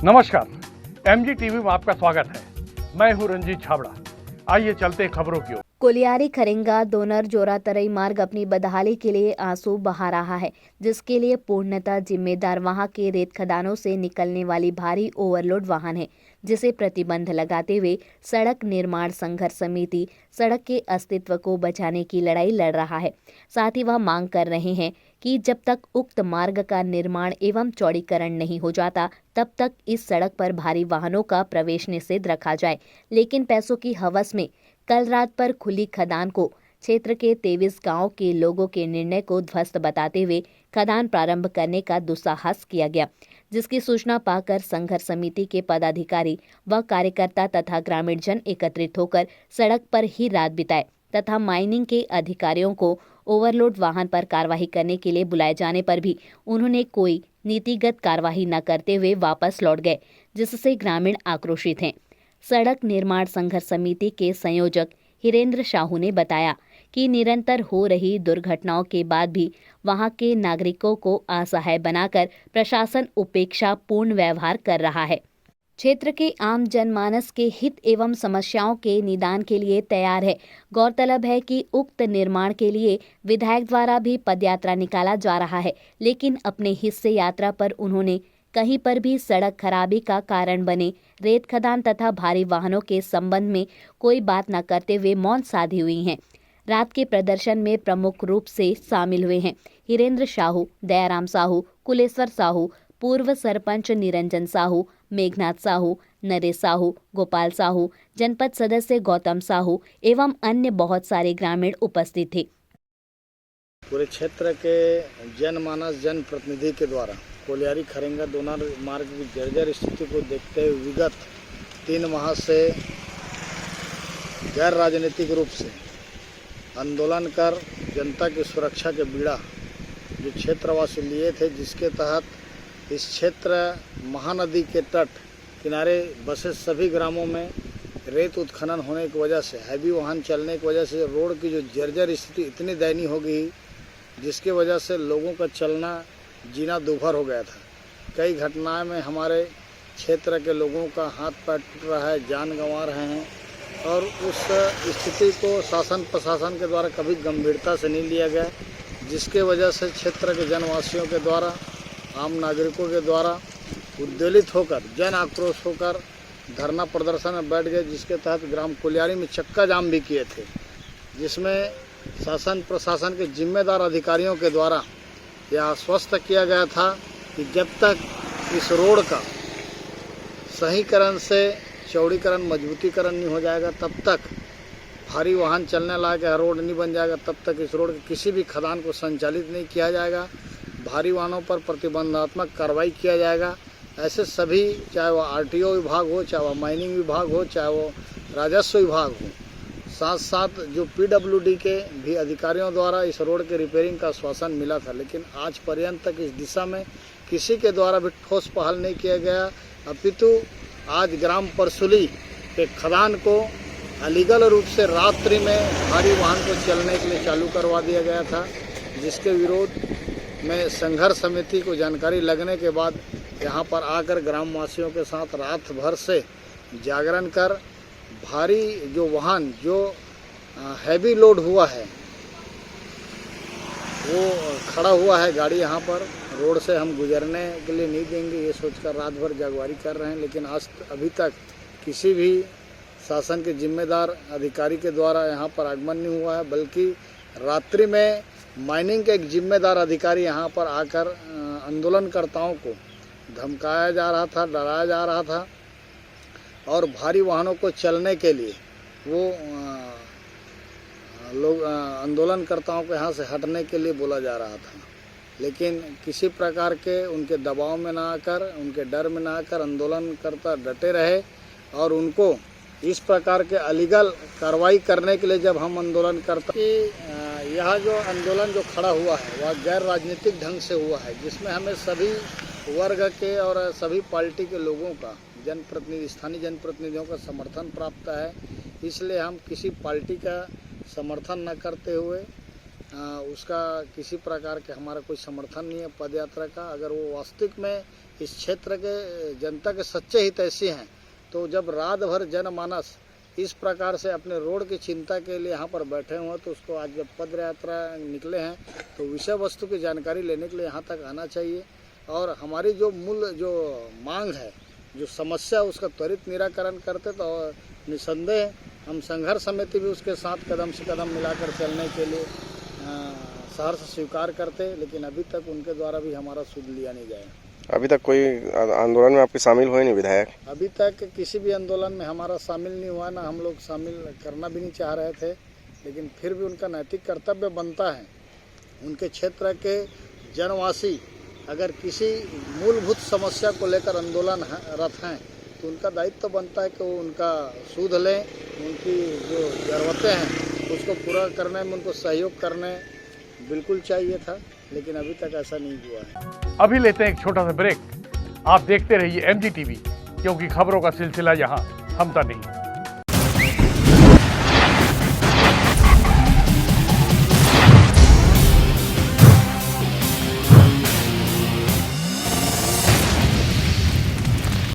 नमस्कार, MG TV में आपका स्वागत है। मैं हूं रंजीत छाबड़ा। आइए चलते हैं खबरों की ओर। कोलियारी खरेंगा दोनर जोरातरई मार्ग अपनी बदहाली के लिए आंसू बहा रहा है, जिसके लिए पूर्णतः जिम्मेदार वहां के रेत खदानों से निकलने वाली भारी ओवरलोड वाहन है, जिसे प्रतिबंध लगाते हुए सड़क निर्माण संघर्ष समिति सड़क के अस्तित्व को बचाने की लड़ाई लड़ रहा है। साथ ही वह मांग कर रहे हैं कि जब तक उक्त मार्ग का निर्माण एवं चौड़ीकरण नहीं हो जाता, तब तक इस सड़क पर भारी वाहनों का प्रवेश निषेध रखा जाए। लेकिन पैसों की हवस में कल रात पर खुली खदान को क्षेत्र के 23 गांव के लोगों के निर्णय को ध्वस्त बताते हुए खदान प्रारंभ करने का दुस्साहस किया गया, जिसकी सूचना पाकर संघर्ष समिति के पदाधिकारी व कार्यकर्ता तथा ग्रामीण जन एकत्रित होकर सड़क पर ही रात बिताए तथा माइनिंग के अधिकारियों को ओवरलोड वाहन पर कार्रवाई करने के लिए बुलाए जाने पर भी उन्होंने कोई नीतिगत कार्रवाई न करते हुए वापस लौट गए, जिससे ग्रामीण आक्रोशित हैं। सड़क निर्माण संघर्ष समिति के संयोजक हिरेंद्र साहू ने बताया कि निरंतर हो रही दुर्घटनाओं के बाद भी वहां के नागरिकों को असहाय बनाकर प्रशासन उपेक्षा पूर्ण व्यवहार कर रहा है। क्षेत्र के आम जनमानस के हित एवं समस्याओं के निदान के लिए तैयार है। गौरतलब है कि उक्त निर्माण के लिए विधायक द्वारा भी पदयात्रा निकाला जा रहा है, लेकिन अपने हिस्से यात्रा पर उन्होंने कहीं पर भी सड़क खराबी का कारण बने रेत खदान तथा भारी वाहनों के संबंध में कोई बात न करते हुए मौन साधी हुई हैं। रात के प्रदर्शन में प्रमुख रूप से शामिल हुए हैं हिरेंद्र साहू, दयाराम साहू, कुलेश्वर साहू, पूर्व सरपंच निरंजन साहू, मेघनाथ साहू, नरेश साहू, गोपाल साहू, जनपद सदस्य गौतम साहू एवं अन्य बहुत सारे ग्रामीण उपस्थित थे। पूरे क्षेत्र के जनमानस जनप्रतिनिधि के द्वारा कोलियारी खरेंगा दोनर मार्ग की जर्जर स्थिति को देखते हुए विगत 3 माह से गैर राजनीतिक रूप से आंदोलन कर जनता की सुरक्षा के बीड़ा जो क्षेत्रवासी लिए थे, जिसके तहत इस क्षेत्र महानदी के तट किनारे बसे सभी ग्रामों में रेत उत्खनन होने की वजह से, हैवी वाहन चलने की वजह से रोड की जो जर्जर स्थिति इतनी दयनीय हो गई, जिसके वजह से लोगों का चलना जीना दूभर हो गया था। कई घटनाएं में हमारे क्षेत्र के लोगों का हाथ पैर टूट रहा है, जान गंवा रहे हैं, और उस स्थिति को शासन प्रशासन के द्वारा कभी गंभीरता से नहीं लिया गया, जिसके वजह से क्षेत्र के जनवासियों के द्वारा, आम नागरिकों के द्वारा उद्वेलित होकर, जन आक्रोश होकर धरना प्रदर्शन में बैठ गए, जिसके तहत ग्राम कोलियारी में चक्का जाम भी किए थे, जिसमें शासन प्रशासन के जिम्मेदार अधिकारियों के द्वारा यह आश्वस्त किया गया था कि जब तक इस रोड का सहीकरण से चौड़ीकरण मजबूतीकरण नहीं हो जाएगा, तब तक भारी वाहन चलने लायक रोड नहीं बन जाएगा, तब तक इस रोड के किसी भी खदान को संचालित नहीं किया जाएगा। भारी वाहनों पर प्रतिबंधात्मक कार्रवाई किया जाएगा। ऐसे सभी, चाहे वो आरटीओ विभाग हो, चाहे वो माइनिंग विभाग हो, चाहे वो राजस्व विभाग हो, साथ साथ जो पीडब्ल्यूडी के भी अधिकारियों द्वारा इस रोड के रिपेयरिंग का आश्वासन मिला था, लेकिन आज पर्यंत तक इस दिशा में किसी के द्वारा भी ठोस पहल नहीं किया गया। अपितु आज ग्राम परसुली के खदान को अलीगल रूप से रात्रि में भारी वाहन को चलने के लिए चालू करवा दिया गया था, जिसके विरोध में संघर्ष समिति को जानकारी लगने के बाद यहाँ पर आकर ग्रामवासियों के साथ रात भर से जागरण कर भारी जो वाहन जो हैवी लोड हुआ है वो खड़ा हुआ है गाड़ी, यहाँ पर रोड से हम गुजरने के लिए नहीं देंगे, ये सोचकर रात भर जागवारी कर रहे हैं। लेकिन आज अभी तक किसी भी शासन के जिम्मेदार अधिकारी के द्वारा यहाँ पर आगमन नहीं हुआ है, बल्कि रात्रि में माइनिंग के एक जिम्मेदार अधिकारी यहाँ पर आकर आंदोलनकर्ताओं को धमकाया जा रहा था, डराया जा रहा था, और भारी वाहनों को चलने के लिए वो लोग आंदोलनकर्ताओं को यहाँ से हटने के लिए बोला जा रहा था। लेकिन किसी प्रकार के उनके दबाव में ना आकर, उनके डर में ना आकर आंदोलनकर्ता डटे रहे, और उनको इस प्रकार के अलीगल कार्रवाई करने के लिए जब हम आंदोलन करते कि यह जो आंदोलन जो खड़ा हुआ है वह गैर राजनीतिक ढंग से हुआ है, जिसमें हमें सभी वर्ग के और सभी पार्टी के लोगों का, जनप्रतिनिधि, स्थानीय जनप्रतिनिधियों का समर्थन प्राप्त है। इसलिए हम किसी पार्टी का समर्थन न करते हुए उसका किसी प्रकार के हमारा कोई समर्थन नहीं है पद यात्रा का। अगर वो वास्तविक में इस क्षेत्र के जनता के सच्चे हितैषी हैं तो जब रात भर जनमानस इस प्रकार से अपने रोड की चिंता के लिए यहाँ पर बैठे हुए हैं तो उसको आज जब पद यात्रा निकले हैं तो विषय वस्तु की जानकारी लेने के लिए यहाँ तक आना चाहिए और हमारी जो मूल जो मांग है, जो समस्या, उसका त्वरित निराकरण करते तो निसंदेह हम संघर्ष समिति भी उसके साथ कदम से कदम मिलाकर चलने के लिए सहर्ष स्वीकार करते, लेकिन अभी तक उनके द्वारा भी हमारा सुध लिया नहीं गया। अभी तक कोई आंदोलन में आपके शामिल हुए नहीं विधायक? अभी तक किसी भी आंदोलन में हमारा शामिल नहीं हुआ, ना हम लोग शामिल करना भी नहीं चाह रहे थे, लेकिन फिर भी उनका नैतिक कर्तव्य बनता है। उनके क्षेत्र के जनवासी अगर किसी मूलभूत समस्या को लेकर आंदोलनरत हैं तो उनका दायित्व बनता है कि वो उनका सुध लें, उनकी जो ज़रूरतें हैं उसको पूरा करने में उनको सहयोग करने बिल्कुल चाहिए था, लेकिन अभी तक ऐसा नहीं हुआ है। अभी लेते हैं एक छोटा सा ब्रेक। आप देखते रहिए MG TV, क्योंकि खबरों का सिलसिला यहाँ थमता नहीं।